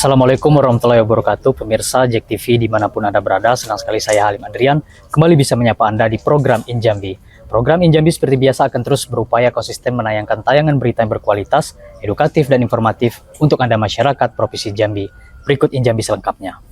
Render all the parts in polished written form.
Assalamualaikum warahmatullahi wabarakatuh, pemirsa JEK TV dimanapun Anda berada. Senang sekali saya Halim Andrian kembali bisa menyapa Anda di program Injambi. Program Injambi seperti biasa akan terus berupaya konsisten menayangkan tayangan berita yang berkualitas, edukatif dan informatif untuk Anda masyarakat Provinsi Jambi. Berikut Injambi selengkapnya.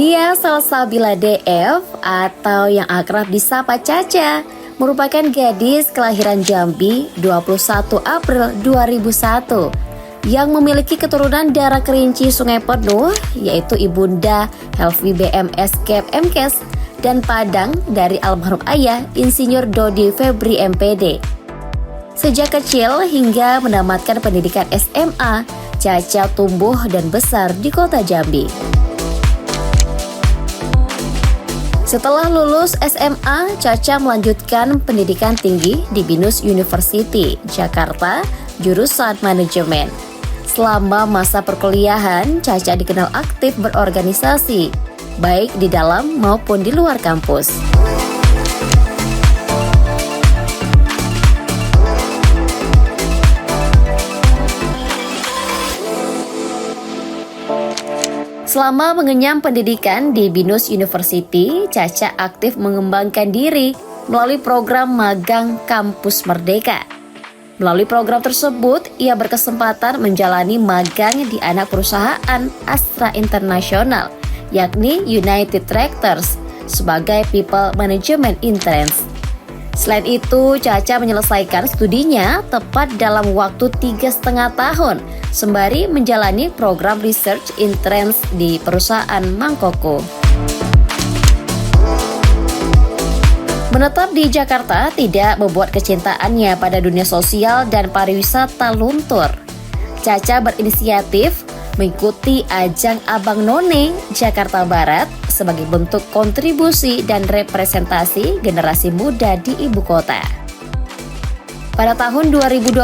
Dia Salsabila DF atau yang akrab disapa Caca merupakan gadis kelahiran Jambi 21 April 2001 yang memiliki keturunan darah Kerinci Sungai Penuh, yaitu Ibunda Helvi BMS Kep MKes dan Padang dari almarhum ayah Insinyur Dodi Febri MPD. Sejak kecil hingga menamatkan pendidikan SMA, Caca tumbuh dan besar di kota Jambi. Setelah lulus SMA, Caca melanjutkan pendidikan tinggi di Binus University, Jakarta, jurusan manajemen. Selama masa perkuliahan, Caca dikenal aktif berorganisasi, baik di dalam maupun di luar kampus. Selama mengenyam pendidikan di Binus University, Caca aktif mengembangkan diri melalui program magang Kampus Merdeka. Melalui program tersebut, ia berkesempatan menjalani magang di anak perusahaan Astra International, yakni United Tractors, sebagai People Management Intern. Selain itu, Caca menyelesaikan studinya tepat dalam waktu 3,5 tahun, sembari menjalani program research intern di perusahaan Mangkoko. Menetap di Jakarta tidak membuat kecintaannya pada dunia sosial dan pariwisata luntur. Caca berinisiatif mengikuti ajang Abang None Jakarta Barat sebagai bentuk kontribusi dan representasi generasi muda di ibu kota. Pada tahun 2020,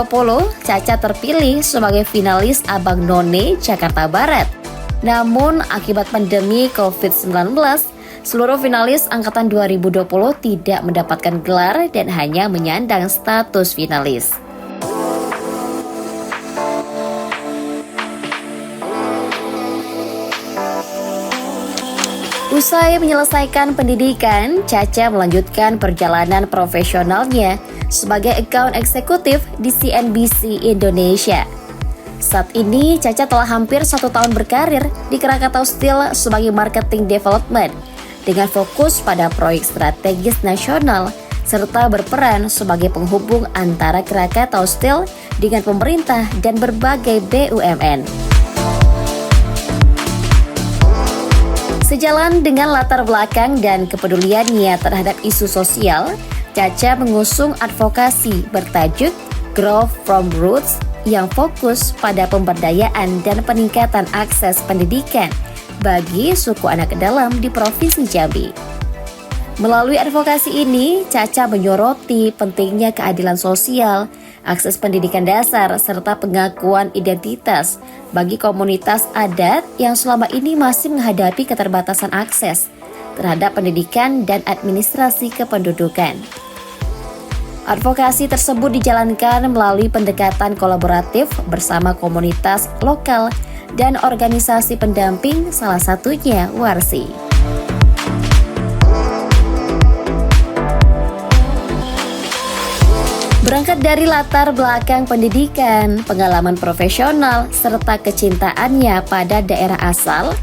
Caca terpilih sebagai finalis Abang None Jakarta Barat. Namun, akibat pandemi COVID-19, seluruh finalis angkatan 2020 tidak mendapatkan gelar dan hanya menyandang status finalis. Usai menyelesaikan pendidikan, Caca melanjutkan perjalanan profesionalnya sebagai account eksekutif di CNBC Indonesia. Saat ini, Caca telah hampir 1 tahun berkarir di Krakatau Steel sebagai marketing development dengan fokus pada proyek strategis nasional serta berperan sebagai penghubung antara Krakatau Steel dengan pemerintah dan berbagai BUMN. Sejalan dengan latar belakang dan kepeduliannya terhadap isu sosial, Caca mengusung advokasi bertajuk Grow from Roots yang fokus pada pemberdayaan dan peningkatan akses pendidikan bagi suku anak dalam di Provinsi Jambi. Melalui advokasi ini, Caca menyoroti pentingnya keadilan sosial, akses pendidikan dasar, serta pengakuan identitas bagi komunitas adat yang selama ini masih menghadapi keterbatasan akses terhadap pendidikan dan administrasi kependudukan. Advokasi tersebut dijalankan melalui pendekatan kolaboratif bersama komunitas lokal dan organisasi pendamping, salah satunya Warsi. Berangkat dari latar belakang pendidikan, pengalaman profesional, serta kecintaannya pada daerah asal,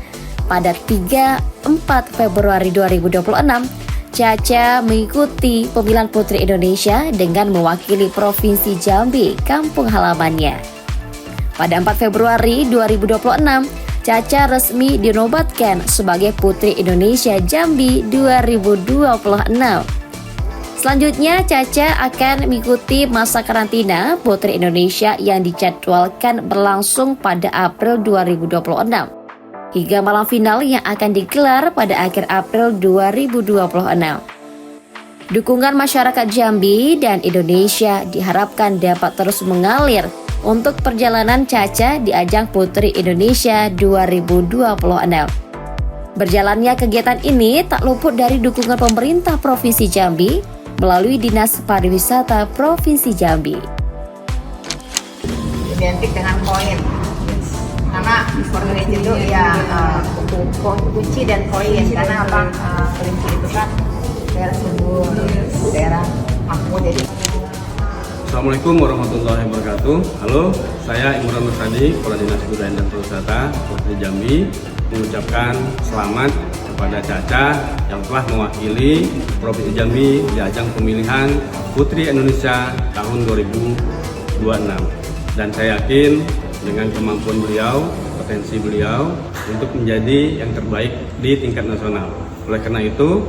pada 3-4 Februari 2026, Caca mengikuti pemilihan Putri Indonesia dengan mewakili Provinsi Jambi, kampung halamannya. Pada 4 Februari 2026, Caca resmi dinobatkan sebagai Putri Indonesia Jambi 2026. Selanjutnya, Caca akan mengikuti masa karantina Putri Indonesia yang dijadwalkan berlangsung pada April 2026 hingga malam final yang akan digelar pada akhir April 2026. Dukungan masyarakat Jambi dan Indonesia diharapkan dapat terus mengalir untuk perjalanan Caca di ajang Putri Indonesia 2026. Berjalannya kegiatan ini tak luput dari dukungan pemerintah Provinsi Jambi melalui Dinas Pariwisata Provinsi Jambi. Identik dengan koin, karena kelinci itu ya kunci dan koin, karena apa, kelinci itu kan daerah subur, daerah makmur. Jadi Assalamualaikum warahmatullahi wabarakatuh. Halo, saya Imran Nurhadi, Kepala Dinas Kebudayaan dan Pariwisata Provinsi Jambi, mengucapkan selamat kepada Caca yang telah mewakili Provinsi Jambi di ajang pemilihan Putri Indonesia tahun 2026. Dan saya yakin dengan kemampuan beliau, potensi beliau untuk menjadi yang terbaik di tingkat nasional. Oleh karena itu,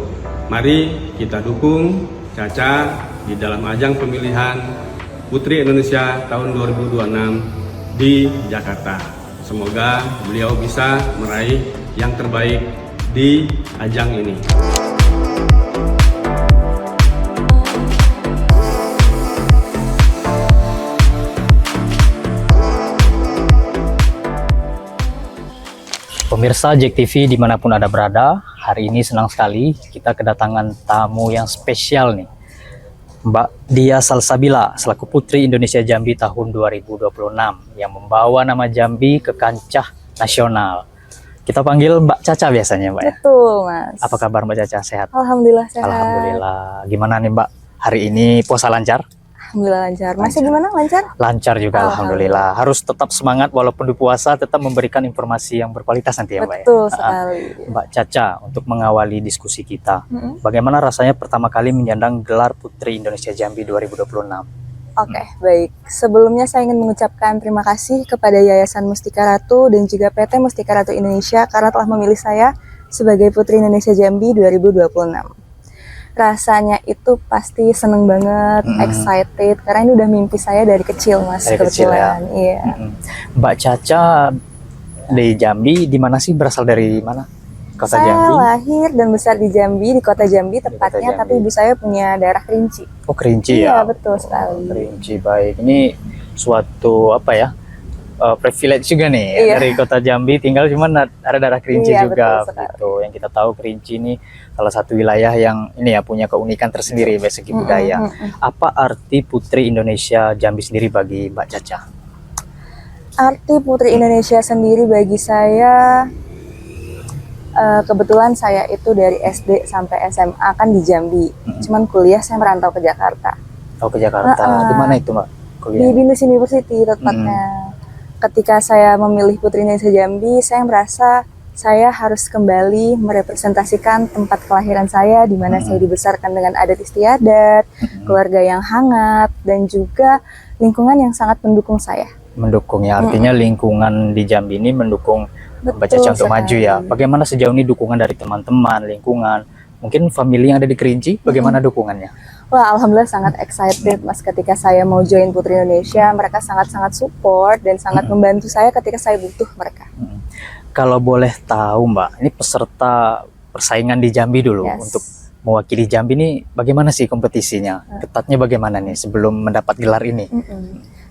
mari kita dukung Caca di dalam ajang pemilihan Putri Indonesia tahun 2026 di Jakarta. Semoga beliau bisa meraih yang terbaik di ajang ini. Pemirsa JEK TV dimanapun Anda berada, hari ini senang sekali kita kedatangan tamu yang spesial nih. Mbak Dia Salsabila selaku Putri Indonesia Jambi tahun 2026 yang membawa nama Jambi ke kancah nasional. Kita panggil Mbak Caca biasanya, Mbak. Betul, Mas. Apa kabar Mbak Caca? Sehat? Alhamdulillah sehat. Alhamdulillah. Gimana nih Mbak? Hari ini puasa lancar? Alhamdulillah lancar. Masih gimana? Lancar? Lancar juga, alhamdulillah. Harus tetap semangat walaupun di puasa, tetap memberikan informasi yang berkualitas nanti ya, Mbak. Betul sekali. Mbak Caca, untuk mengawali diskusi kita, bagaimana rasanya pertama kali menyandang gelar Putri Indonesia Jambi 2026? Oke, baik. Sebelumnya saya ingin mengucapkan terima kasih kepada Yayasan Mustika Ratu dan juga PT Mustika Ratu Indonesia karena telah memilih saya sebagai Putri Indonesia Jambi 2026. Rasanya itu pasti seneng banget, excited, karena ini udah mimpi saya dari kecil, Mas. Dari kecil ya? Iya. Mbak Caca di Jambi, di mana sih, berasal dari mana? Kota Saya Jambi? lahir dan besar di Jambi, di kota Jambi tepatnya, Jambi. tapi ibu saya punya daerah Kerinci. Oh, Kerinci Iya, ya? betul sekali. Kerinci, baik. Ini suatu apa ya? Privilege juga nih ya, Iya. dari kota Jambi, tinggal cuman ada daerah Kerinci Iya, juga betul sekali. gitu. Yang kita tahu Kerinci ini salah satu wilayah yang ini ya punya keunikan tersendiri dari segi budaya. Apa arti Putri Indonesia Jambi sendiri bagi Mbak Caca? Arti Putri Indonesia sendiri bagi saya, kebetulan saya itu dari SD sampai SMA kan di Jambi. Cuman kuliah saya merantau ke Jakarta. Oh, ke Jakarta. Di mana itu Mbak Di kuliah? Binus University tepatnya. Ketika saya memilih Putri Indonesia Jambi, saya merasa saya harus kembali merepresentasikan tempat kelahiran saya, di mana saya dibesarkan dengan adat istiadat, keluarga yang hangat, dan juga lingkungan yang sangat mendukung saya. Mendukung ya, artinya lingkungan di Jambi ini mendukung Mbak Caca untuk sekali. maju ya. Bagaimana sejauh ini dukungan dari teman-teman, lingkungan, mungkin family yang ada di Kerinci, bagaimana dukungannya? Wah, alhamdulillah sangat excited Mas ketika saya mau join Putri Indonesia. Mereka sangat-sangat support dan sangat membantu saya ketika saya butuh mereka. Kalau boleh tahu Mbak, ini peserta persaingan di Jambi dulu Yes. untuk mewakili Jambi ini bagaimana sih kompetisinya? Ketatnya bagaimana nih sebelum mendapat gelar ini?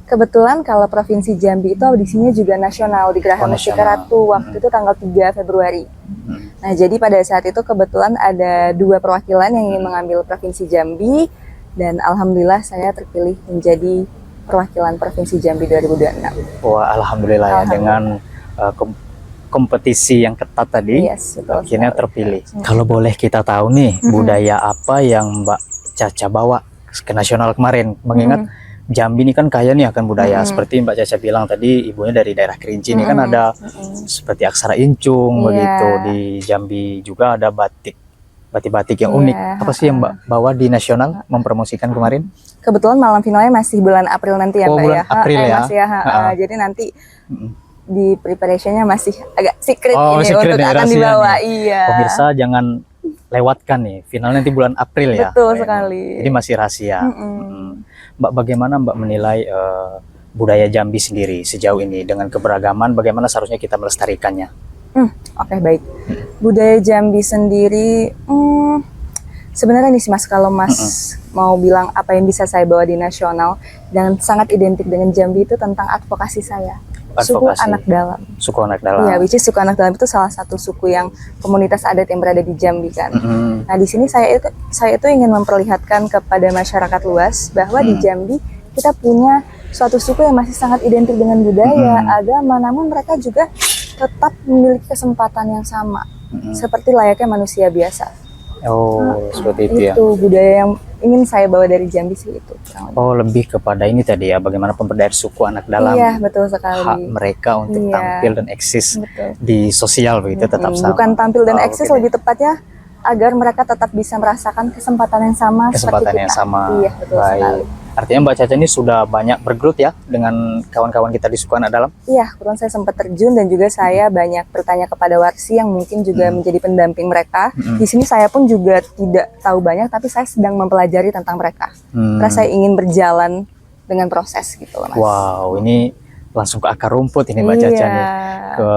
Kebetulan kalau Provinsi Jambi itu audisinya juga nasional di Geraha Oh, Mustika nasional. Ratu waktu itu tanggal 3 Februari. Nah, jadi pada saat itu kebetulan ada 2 perwakilan yang ingin mengambil Provinsi Jambi dan alhamdulillah saya terpilih menjadi perwakilan Provinsi Jambi 2026. Wah, alhamdulillah ya dengan kompetisi yang ketat tadi, Yes, betul akhirnya sekali. terpilih. Kalau boleh kita tahu nih, budaya apa yang Mbak Caca bawa ke nasional kemarin? Mengingat Jambi ini kan kaya nih akan budaya, seperti Mbak Caca bilang tadi, ibunya dari daerah Kerinci ini kan ada seperti aksara incung Iya. begitu. Di Jambi juga ada batik yang Iya, unik. Apa sih yang Mbak bawa di nasional mempromosikan kemarin? Kebetulan malam finalnya masih bulan April nanti ya, Oh, Mbak bulan ya. April ya? Masih ya. Jadi nanti di preparationnya masih agak secret ini secret untuk nih, akan rahasia dibawa. nih. Iya. Pemirsa jangan lewatkan nih, final nanti bulan April ya. Betul sekali. Jadi masih rahasia. Mbak, bagaimana Mbak menilai budaya Jambi sendiri sejauh ini dengan keberagaman? Bagaimana seharusnya kita melestarikannya? Oke, baik. Budaya Jambi sendiri, Sebenarnya nih sih Mas, kalau Mas mau bilang apa yang bisa saya bawa di nasional dan sangat identik dengan Jambi itu tentang advokasi saya. Suku Advokasi. anak dalam. Suku anak dalam. Iya, which is suku anak dalam itu salah satu suku yang komunitas adat yang berada di Jambi kan. Mm-mm. Nah, di sini saya itu ingin memperlihatkan kepada masyarakat luas bahwa di Jambi kita punya suatu suku yang masih sangat identik dengan budaya, agama, namun mereka juga tetap memiliki kesempatan yang sama. Seperti layaknya manusia biasa. Oh, seperti itu ya. Itu budaya yang ingin saya bawa dari Jambi sih itu. kurang lebih. Oh, lebih kepada ini tadi ya, bagaimana pemberdayaan suku anak dalam. Iya, betul Hak sekali. mereka untuk Iya. tampil dan eksis Betul. di sosial begitu tetap sama. Bukan tampil dan Oh, eksis, begini. lebih tepatnya agar mereka tetap bisa merasakan kesempatan yang sama Kesempatan seperti yang kita. sama. Iya, betul sekali. Baik. Artinya Mbak Caca ini sudah banyak bergelut ya dengan kawan-kawan kita di suku anak dalam. Iya, kebetulan saya sempat terjun dan juga saya banyak bertanya kepada warsi yang mungkin juga menjadi pendamping mereka. Di sini saya pun juga tidak tahu banyak, tapi saya sedang mempelajari tentang mereka. Karena saya ingin berjalan dengan proses gitu loh, Mas. Wow, ini langsung ke akar rumput ini Mbak Caca nih. Ke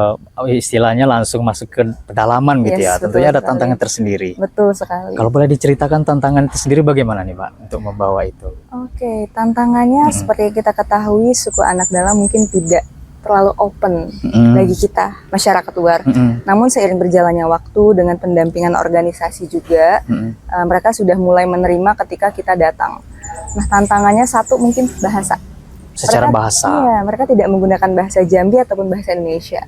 istilahnya langsung masuk ke pedalaman gitu ya. Yes, Tentunya ada betul tantangan sekali. tersendiri. Betul sekali. Kalau boleh diceritakan tantangan itu sendiri bagaimana nih Mbak untuk membawa itu? Oke, tantangannya seperti kita ketahui suku anak dalam mungkin tidak terlalu open bagi kita masyarakat luar. Namun seiring berjalannya waktu dengan pendampingan organisasi juga, mereka sudah mulai menerima ketika kita datang. Nah, tantangannya satu mungkin bahasa. Secara bahasa. Iya, mereka tidak menggunakan bahasa Jambi ataupun bahasa Indonesia.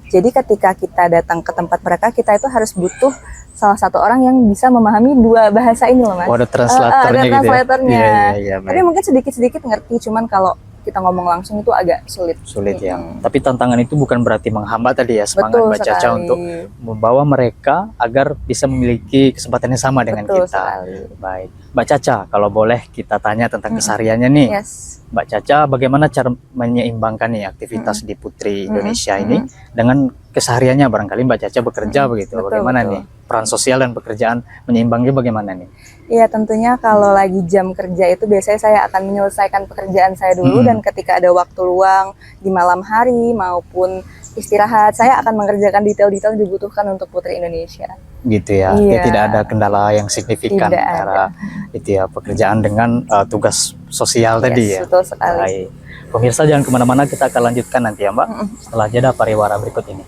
Jadi ketika kita datang ke tempat mereka, kita itu harus butuh salah satu orang yang bisa memahami dua bahasa ini loh, Mas. Oh, ada translatornya ada gitu ya? translatornya. Iya, Tapi baik. mungkin sedikit-sedikit ngerti, cuman kalau kita ngomong langsung itu agak sulit. Sulit ya. Tapi tantangan itu bukan berarti menghambat tadi ya semangat Betul Mbak Caca sekali. untuk membawa mereka agar bisa memiliki kesempatan yang sama dengan Betul kita. sekali. Baik. Mbak Caca, kalau boleh kita tanya tentang kesehariannya nih. Yes. Mbak Caca, bagaimana cara menyeimbangkan nih aktivitas di Putri Indonesia ini dengan kesehariannya? Barangkali Mbak Caca bekerja begitu. Betul, Bagaimana betul. nih peran sosial dan pekerjaan menyeimbangnya bagaimana nih? Iya, tentunya kalau lagi jam kerja itu biasanya saya akan menyelesaikan pekerjaan saya dulu dan ketika ada waktu luang di malam hari maupun istirahat, saya akan mengerjakan detail-detail yang dibutuhkan untuk Putri Indonesia. Gitu ya. Iya. Tidak ada kendala yang signifikan Tidak antara itu ya pekerjaan dengan tugas sosial tadi ya. Betul sekali. Baik. Pemirsa jangan kemana-mana, kita akan lanjutkan nanti ya Mbak setelah jeda pariwara berikut ini.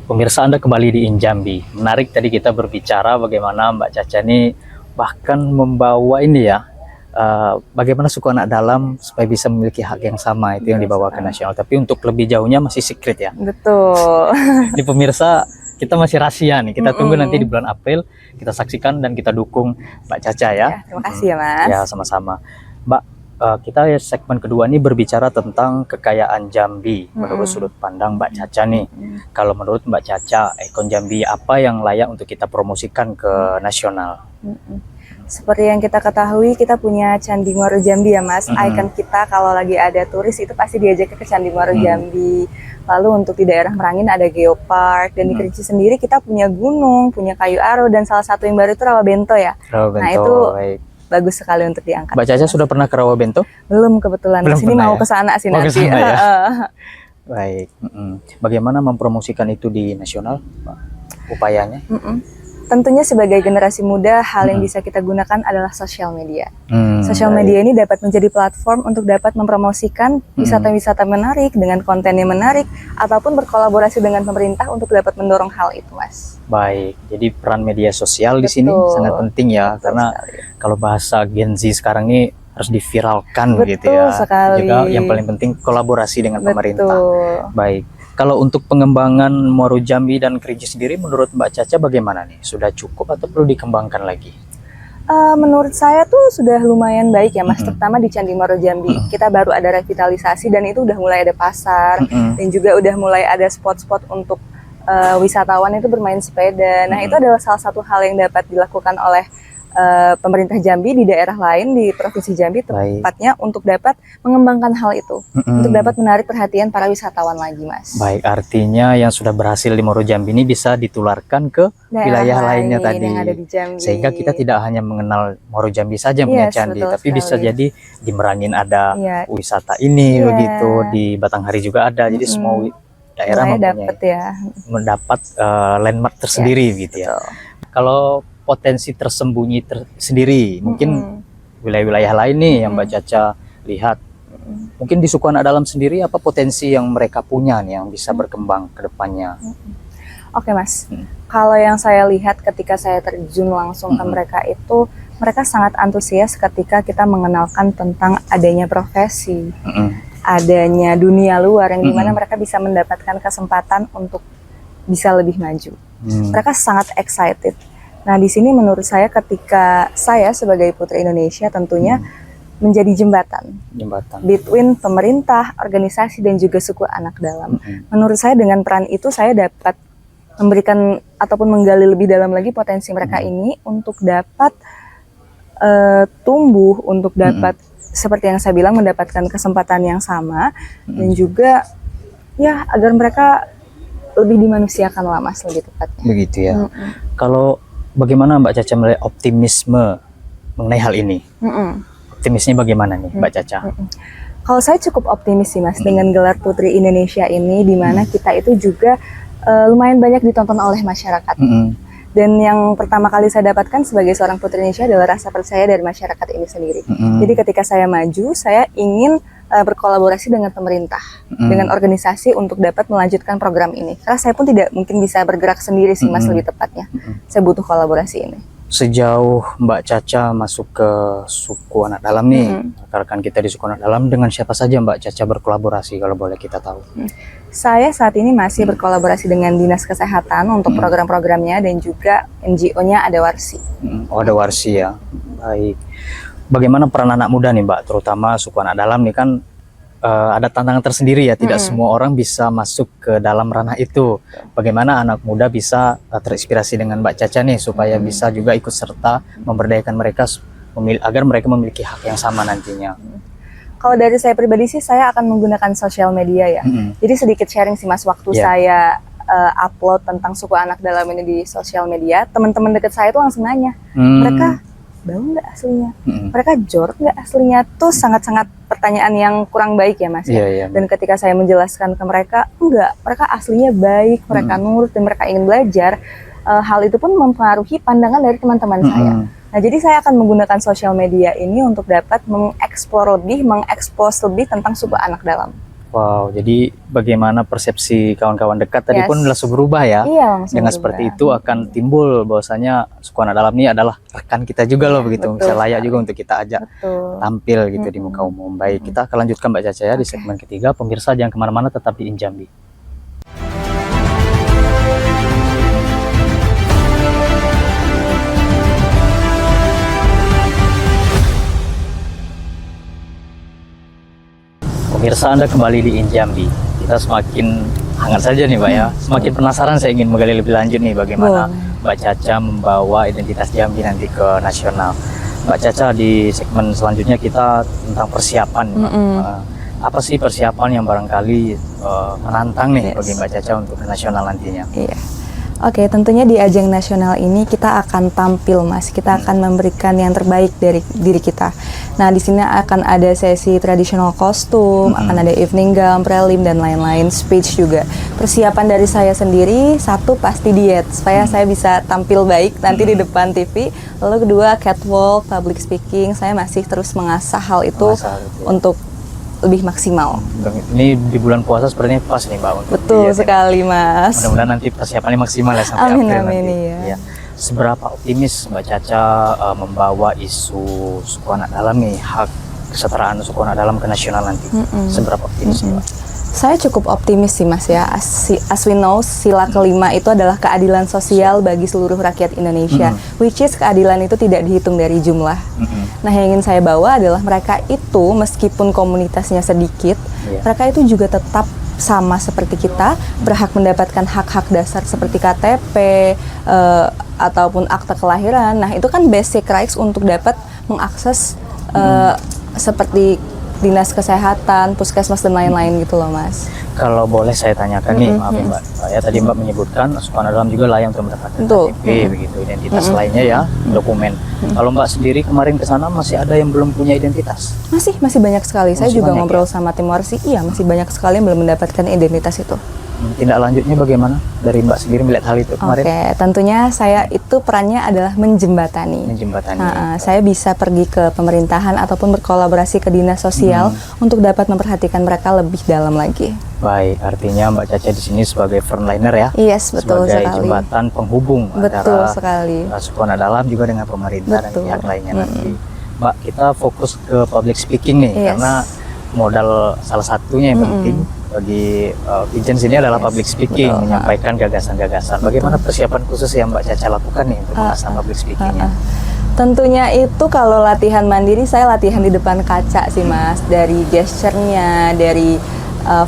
Pemirsa, Anda kembali di Injambi. Menarik tadi kita berbicara bagaimana Mbak Caca ini bahkan membawa ini ya, bagaimana suku anak dalam supaya bisa memiliki hak yang sama, itu yang dibawa ke nasional. Tapi untuk lebih jauhnya masih secret ya. Betul. Di pemirsa, kita masih rahasia nih. Kita tunggu nanti di bulan April, kita saksikan dan kita dukung Mbak Caca ya. Ya, terima kasih ya, Mas. Ya, sama-sama. Mbak, kita ya segmen kedua ini berbicara tentang kekayaan Jambi menurut sudut pandang Mbak Caca nih. Kalau menurut Mbak Caca, ikon Jambi apa yang layak untuk kita promosikan ke nasional? Seperti yang kita ketahui, kita punya Candi Muaro Jambi ya, Mas. Ikon kita kalau lagi ada turis itu pasti diajak ke Candi Muaro Jambi. Lalu untuk di daerah Merangin ada Geopark, dan di Kerinci sendiri kita punya gunung, punya kayu aro, dan salah satu yang baru itu Rawabento ya. Rawabento, Nah, itu baik. bagus sekali untuk diangkat. Mbak Caca sudah pernah ke Rawabento? Belum kebetulan. Belum Kesini pernah mau ya? ke sana sih Mau ke nanti. sana ya? Baik. Bagaimana mempromosikan itu di nasional, Pak? Upayanya? Tentunya sebagai generasi muda, hal yang bisa kita gunakan adalah sosial media. Sosial Baik. media ini dapat menjadi platform untuk dapat mempromosikan wisata-wisata menarik dengan konten yang menarik, ataupun berkolaborasi dengan pemerintah untuk dapat mendorong hal itu, Mas. Baik, jadi peran media sosial di Betul. sini sangat penting ya, Betul karena sekali. kalau bahasa Gen Z sekarang ini harus diviralkan Betul gitu ya. sekali. Juga yang paling penting kolaborasi dengan pemerintah. Betul. Baik, kalau untuk pengembangan Muaro Jambi dan Kerinci sendiri, menurut Mbak Caca bagaimana nih? Sudah cukup atau perlu dikembangkan lagi? Menurut saya tuh sudah lumayan baik ya, Mas, terutama di Candi Muaro Jambi. Kita baru ada revitalisasi dan itu udah mulai ada pasar, dan juga udah mulai ada spot-spot untuk wisatawan itu bermain sepeda. Nah, itu adalah salah satu hal yang dapat dilakukan oleh pemerintah Jambi di daerah lain di Provinsi Jambi Baik. tepatnya untuk dapat mengembangkan hal itu, untuk dapat menarik perhatian para wisatawan lagi, Mas. Baik, artinya yang sudah berhasil di Moro Jambi ini bisa ditularkan ke Daerah wilayah lainnya lain tadi. yang ada di Jambi. Sehingga kita tidak hanya mengenal Moro Jambi saja punya Yes, candi, betul tapi bisa sekali. jadi di Merangin ada Iya. wisata ini Iya. begitu, di Batanghari juga ada. Jadi semua daerah Mulai mempunyai dapat ya. mendapat landmark tersendiri gitu ya. Betul. Kalau potensi tersembunyi sendiri, mungkin wilayah-wilayah lain nih yang Mbak Caca lihat, mungkin di suku anak dalam sendiri apa potensi yang mereka punya nih yang bisa berkembang ke depannya? Oke, Mas. Kalau yang saya lihat ketika saya terjun langsung ke mereka itu, mereka sangat antusias ketika kita mengenalkan tentang adanya profesi, adanya dunia luar yang dimana mereka bisa mendapatkan kesempatan untuk bisa lebih maju. Mereka sangat excited. Nah, di sini menurut saya ketika saya sebagai Putri Indonesia tentunya menjadi jembatan between pemerintah, organisasi, dan juga suku anak dalam. Menurut saya dengan peran itu saya dapat memberikan ataupun menggali lebih dalam lagi potensi mereka ini untuk dapat tumbuh, untuk dapat seperti yang saya bilang mendapatkan kesempatan yang sama dan juga ya agar mereka lebih dimanusiakan lah, Mas, lebih tepatnya. Begitu ya. Kalau bagaimana Mbak Caca melihat optimisme mengenai hal ini? Optimisnya bagaimana nih Mbak Caca? Kalau saya cukup optimis sih, Mas, dengan gelar Putri Indonesia ini, di mana kita itu juga lumayan banyak ditonton oleh masyarakat. Dan yang pertama kali saya dapatkan sebagai seorang Putri Indonesia adalah rasa percaya dari masyarakat ini sendiri. Jadi ketika saya maju, saya ingin berkolaborasi dengan pemerintah, dengan organisasi untuk dapat melanjutkan program ini. Karena saya pun tidak mungkin bisa bergerak sendiri sih, Mas, lebih tepatnya. Saya butuh kolaborasi ini. Sejauh Mbak Caca masuk ke suku anak dalam nih, rekan kita di suku anak dalam, dengan siapa saja Mbak Caca berkolaborasi kalau boleh kita tahu? Saya saat ini masih berkolaborasi dengan Dinas Kesehatan untuk program-programnya dan juga NGO-nya ada Warsi. Oh, ada Warsi ya. Baik. Bagaimana peran anak muda nih Mbak, terutama suku anak dalam nih kan ada tantangan tersendiri ya, tidak semua orang bisa masuk ke dalam ranah itu. Bagaimana anak muda bisa terinspirasi dengan Mbak Caca nih supaya bisa juga ikut serta memberdayakan mereka agar mereka memiliki hak yang sama nantinya. Kalau dari saya pribadi sih saya akan menggunakan sosial media ya. Jadi sedikit sharing sih, Mas, waktu saya upload tentang suku anak dalam ini di sosial media, teman-teman dekat saya tuh langsung nanya, mereka bau nggak aslinya? Mereka jorok nggak aslinya? Tuh sangat-sangat pertanyaan yang kurang baik ya, Mas. Dan ketika saya menjelaskan ke mereka, enggak, mereka aslinya baik, mereka nurut dan mereka ingin belajar. Hal itu pun mempengaruhi pandangan dari teman-teman saya. Nah, jadi saya akan menggunakan sosial media ini untuk dapat mengeksplor lebih, mengekspos lebih tentang suku anak dalam. Wow, jadi bagaimana persepsi kawan-kawan dekat tadi pun langsung berubah ya. Iya, langsung dengan berubah. seperti itu akan timbul bahwasanya suku anak dalam ini adalah rekan kita juga loh begitu. Bisa layak juga untuk kita ajak tampil gitu di muka umum. Baik, kita akan lanjutkan Mbak Caca ya di segmen ketiga. Pemirsa jangan kemana-mana, tetap di Injambi. Pemirsa, Anda kembali di Injambi. Kita semakin hangat saja nih Mbak ya. Semakin penasaran, saya ingin menggali lebih lanjut nih bagaimana Mbak Caca membawa identitas Jambi nanti ke nasional. Mbak Caca, di segmen selanjutnya kita tentang persiapan. Apa sih persiapan yang barangkali menantang nih bagi Mbak Caca untuk ke nasional nantinya? Iya. Oke, tentunya di ajang nasional ini kita akan tampil, Mas. Kita akan memberikan yang terbaik dari diri kita. Nah, di sini akan ada sesi tradisional kostum, akan ada evening gown, prelim, dan lain-lain, speech juga. Persiapan dari saya sendiri, satu pasti diet, supaya saya bisa tampil baik nanti di depan TV. Lalu kedua, catwalk, public speaking, saya masih terus mengasah hal itu untuk lebih maksimal. Ini di bulan puasa sepertinya pas nih Mbak. Betul sekali, Mas. Mudah-mudahan nanti persiapannya maksimal ya sampai Amin, April amin, nanti. iya. Ya. Seberapa optimis Mbak Caca membawa isu suku anak dalam nih, hak kesetaraan suku anak dalam ke nasional nanti? Seberapa optimis Mbak? Saya cukup optimis sih, Mas ya. As we know, sila kelima itu adalah keadilan sosial bagi seluruh rakyat Indonesia, which is keadilan itu tidak dihitung dari jumlah. Nah, yang ingin saya bawa adalah mereka itu meskipun komunitasnya sedikit, mereka itu juga tetap sama seperti kita, berhak mendapatkan hak-hak dasar seperti KTP ataupun akta kelahiran. Nah, itu kan basic rights untuk dapat mengakses seperti dinas kesehatan, puskesmas dan lain-lain gitu loh, Mas. Kalau boleh saya tanyakan nih, maaf ya Mbak, ya tadi Mbak menyebutkan asuhan dalam juga layak untuk mendapatkan KTP, begitu, identitas lainnya ya, dokumen. Kalau Mbak sendiri kemarin ke sana masih ada yang belum punya identitas? Masih banyak sekali. Saya juga banyak, ngobrol sama tim Warsi, iya masih banyak sekali yang belum mendapatkan identitas itu. Tindak lanjutnya bagaimana dari Mbak sendiri melihat hal itu kemarin? Oke, tentunya saya itu perannya adalah menjembatani. Saya bisa pergi ke pemerintahan ataupun berkolaborasi ke dinas sosial untuk dapat memperhatikan mereka lebih dalam lagi. Baik, artinya Mbak Caca di sini sebagai frontliner ya? Yes, betul sebagai sekali. jembatan penghubung Betul antara sekali. asuhan dalam juga dengan pemerintah Betul. dan pihak lainnya nanti. Mbak, kita fokus ke public speaking nih, Yes. karena modal salah satunya yang penting bagi Vision ini adalah public speaking, Betul. menyampaikan gagasan-gagasan. Bagaimana persiapan khusus yang Mbak Caca lakukan nih untuk mengasah public speakingnya? Tentunya itu kalau latihan mandiri, saya latihan di depan kaca sih, Mas. Dari gesturnya, dari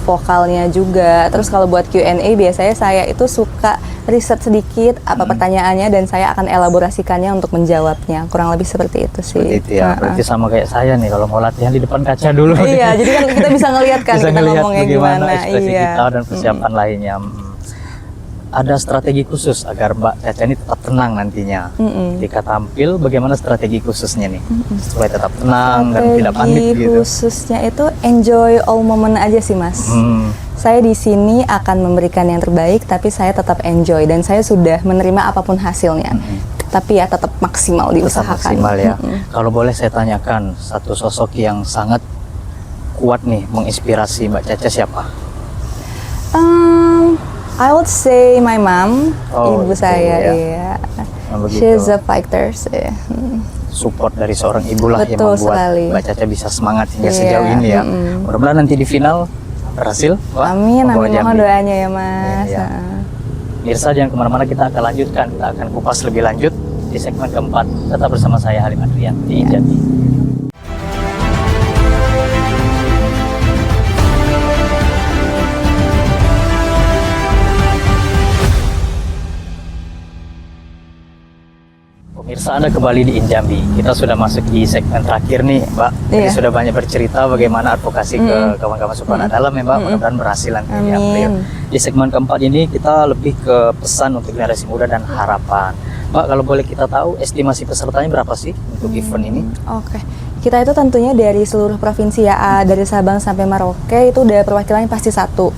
vokalnya juga. Terus kalau buat Q&A biasanya saya itu suka riset sedikit apa pertanyaannya dan saya akan elaborasikannya untuk menjawabnya. Kurang lebih seperti itu sih. Seperti itu ya, berarti sama kayak saya nih kalau mau latihan di depan kaca dulu. Iya, jadi kan kita bisa ngelihat kan bisa kita ngelihat ngomongnya bagaimana gimana. ekspresi Iya. kita dan persiapan lainnya. Ada strategi khusus agar Mbak Caca ini tetap tenang nantinya. Ketika tampil, bagaimana strategi khususnya nih? Supaya tetap tenang dan tidak panik Strategi gitu. khususnya itu enjoy all moment aja sih, Mas. Saya di sini akan memberikan yang terbaik, tapi saya tetap enjoy dan saya sudah menerima apapun hasilnya. Tapi ya tetap maksimal Tetap diusahakan. maksimal ya. Kalau boleh saya tanyakan, satu sosok yang sangat kuat nih menginspirasi Mbak Caca siapa? I would say my mom, Oh, ibu gitu saya, ya. iya. Oh, begitu. She's a fighter. Yeah. Support dari seorang ibu lah yang Betul membuat sekali. Mbak Caca bisa semangat hingga Iya, sejauh ini ya. Mudah-mudahan nanti di final berhasil. Wah, Amin, membawa amin, mohon Jambi. doanya ya, Mas. Iya. Mirsa, jangan kemana-mana, kita akan lanjutkan. Kita akan kupas lebih lanjut di segmen keempat. Tetap bersama saya Halim Adrian di Jambi. Pemirsa, Anda kembali di Injambi. Kita sudah masuk di segmen terakhir nih, Mbak. Jadi Iya. sudah banyak bercerita bagaimana advokasi ke kawan-kawan sukarela dalam ya, Mbak. Mudah-mudahan berhasil nanti di Amin. April. Di segmen keempat ini kita lebih ke pesan untuk generasi muda dan harapan. Mbak, kalau boleh kita tahu estimasi pesertanya berapa sih untuk event ini? Oke. Kita itu tentunya dari seluruh provinsi ya, dari Sabang sampai Merauke itu udah perwakilannya pasti satu.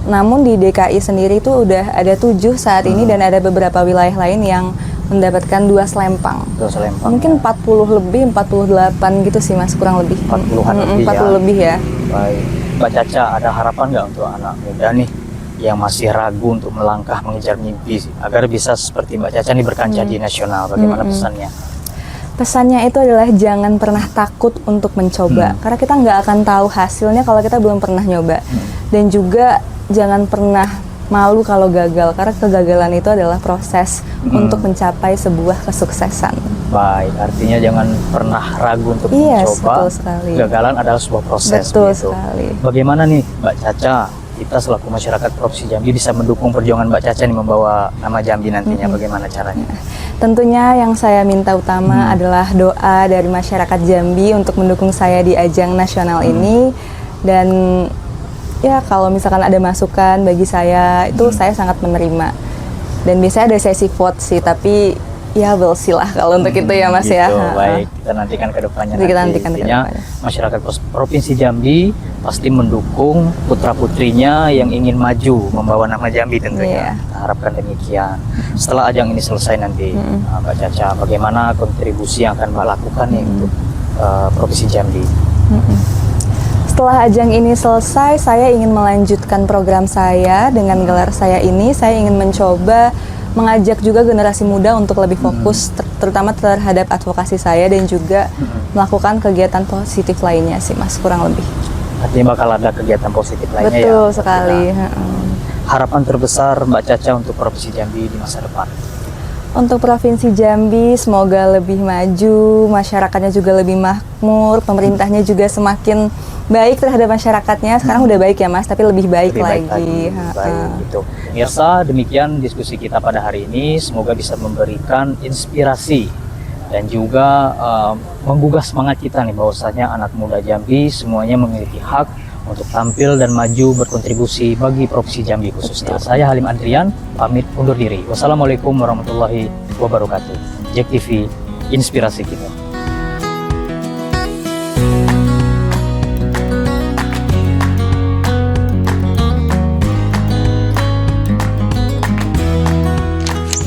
Namun di DKI sendiri itu udah ada 7 saat ini dan ada beberapa wilayah lain yang mendapatkan 2 selempang. Terus Lempang. Mungkin 40 lebih, 48 gitu sih, Mas, kurang lebih. 40-an lebih 40 ya. lebih ya. Baik. Mbak Caca, ada harapan nggak untuk anak muda nih yang masih ragu untuk melangkah mengejar mimpi agar bisa seperti Mbak Caca nih berkancah di nasional? Bagaimana pesannya? Pesannya itu adalah jangan pernah takut untuk mencoba, karena kita nggak akan tahu hasilnya kalau kita belum pernah nyoba. Dan juga jangan pernah malu kalau gagal, karena kegagalan itu adalah proses untuk mencapai sebuah kesuksesan. Baik, artinya jangan pernah ragu untuk Yes, mencoba. betul sekali. Kegagalan adalah sebuah proses. Betul begitu. sekali. Bagaimana nih Mbak Caca, kita selaku masyarakat Provinsi Jambi bisa mendukung perjuangan Mbak Caca nih membawa nama Jambi nantinya? Bagaimana caranya? Tentunya yang saya minta utama adalah doa dari masyarakat Jambi untuk mendukung saya di ajang nasional ini. Dan ya kalau misalkan ada masukan bagi saya itu saya sangat menerima. Dan biasanya ada sesi vote sih, tapi ya we'll see lah kalau untuk itu ya, Mas ya. Gitu, baik, kita nantikan ke depannya. Nanti kita nanti. nantikan ke Intinya, depannya. masyarakat Provinsi Jambi pasti mendukung putra-putrinya yang ingin maju membawa nama Jambi tentunya. Iya. Kita harapkan demikian. Setelah ajang ini selesai nanti, Mbak Caca, bagaimana kontribusi yang akan Mbak lakukan nih untuk Provinsi Jambi? Setelah ajang ini selesai, saya ingin melanjutkan program saya dengan gelar saya ini. Saya ingin mencoba mengajak juga generasi muda untuk lebih fokus, terutama terhadap advokasi saya dan juga melakukan kegiatan positif lainnya sih, Mas, kurang lebih. Artinya bakal ada kegiatan positif lainnya ya? Betul sekali. Harapan terbesar Mbak Caca untuk Provinsi Jambi di masa depan? Untuk Provinsi Jambi, semoga lebih maju, masyarakatnya juga lebih makmur, pemerintahnya juga semakin baik terhadap masyarakatnya. Sekarang udah baik ya Mas, tapi lebih baik lagi. Baik, gitu. Pemirsa, demikian diskusi kita pada hari ini. Semoga bisa memberikan inspirasi dan juga menggugah semangat kita nih, bahwasanya anak muda Jambi semuanya memiliki hak untuk tampil dan maju berkontribusi bagi Provinsi Jambi khususnya. Saya Halim Andrian, pamit undur diri. Wassalamualaikum warahmatullahi wabarakatuh. JEK TV, inspirasi kita.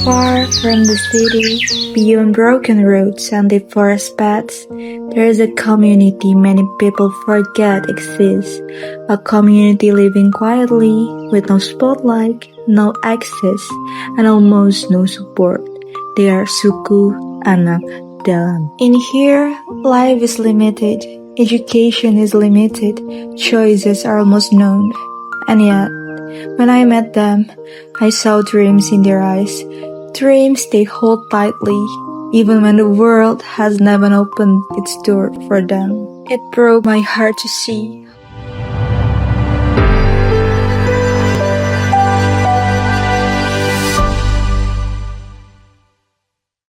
Far from the city, beyond broken roads and the forest paths, there is a community many people forget exists. A community living quietly, with no spotlight, no access, and almost no support. They are Suku Anak Dalam. In here, life is limited, education is limited, choices are almost known. And yet, when I met them, I saw dreams in their eyes. Dreams they hold tightly, even when the world has never opened its door for them. It broke my heart to see